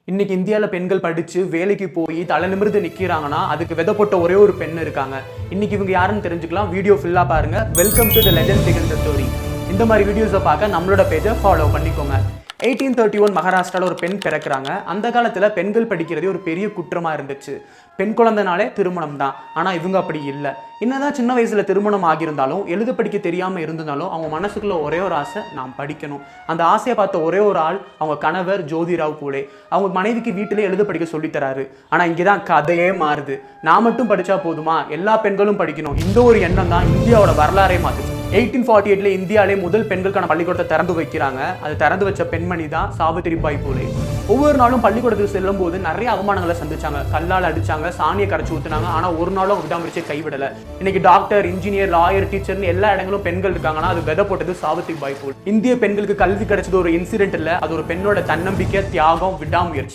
இன்னைக்கு இந்தியாவில் பெண்கள் படித்து வேலைக்கு போய் தலை நிமிர்ந்து நிற்கிறாங்கன்னா அதுக்கு விதை போட்ட ஒரே ஒரு பெண் இருக்காங்க. இன்னைக்கு இவங்க யாருன்னு தெரிஞ்சுக்கலாம். வீடியோ ஃபுல்லாக பாருங்க. Welcome to the legend begins the story. இந்த மாதிரி வீடியோஸை பார்க்க நம்மளோட பேஜை ஃபாலோ பண்ணிக்கோங்க. 1831 மகாராஷ்டிராவில் ஒரு பெண் பிறக்கிறாங்க. அந்த காலத்தில் பெண்கள் படிக்கிறதே ஒரு பெரிய குற்றமாக இருந்துச்சு. பெண் குழந்தைனாலே திருமணம் தான். ஆனால் இவங்க அப்படி இல்லை. என்னதான் சின்ன வயசில் திருமணம் ஆகியிருந்தாலும் எழுத படிக்க தெரியாமல் இருந்திருந்தாலும் அவங்க மனசுக்குள்ள ஒரே ஒரு ஆசை, நான் படிக்கணும். அந்த ஆசையை பார்த்த ஒரே ஒரு ஆள் அவங்க கணவர் ஜோதிராவ் பூலே. அவங்க மனைவிக்கு வீட்டிலே எழுத படிக்க சொல்லித்தராரு. ஆனால் இங்கே தான் கதையே மாறுது. நான் மட்டும் படித்தா போதுமா, எல்லா பெண்களும் படிக்கணும், இந்த ஒரு எண்ணம் தான் இந்தியாவோட வரலாறே மாற்றுச்சு. 1848 இந்தியாவிலே முதல் பெண்களுக்கான பள்ளிக்கூடத்தை திறந்து வைக்கிறாங்க. அது திறந்து வச்ச பெண்மணி தான் சாவித்திரிபாய் பூலே. ஒவ்வொரு நாளும் பள்ளிக்கூடத்துக்கு செல்லும் போது நிறைய அவமானங்களை சந்திச்சாங்க. கல்லால் அடிச்சாங்க, சாணியை கரைச்சி ஊத்துனாங்க. ஆனால் ஒரு நாளும் விடாமரிச்சே கைவிடலை. இன்னைக்கு டாக்டர், இன்ஜினியர், லாயர், டீச்சர்னு எல்லா இடங்களும் பெண்கள் இருக்காங்கன்னா அது விதை போட்டது சாவித்திரிபாய் பூலே. இந்திய பெண்களுக்கு கல்வி கிடைச்சது ஒரு இன்சிடென்ட் இல்லை, அது ஒரு பெண்ணோட தன்னம்பிக்கை, தியாகம், விடாமுயற்சி.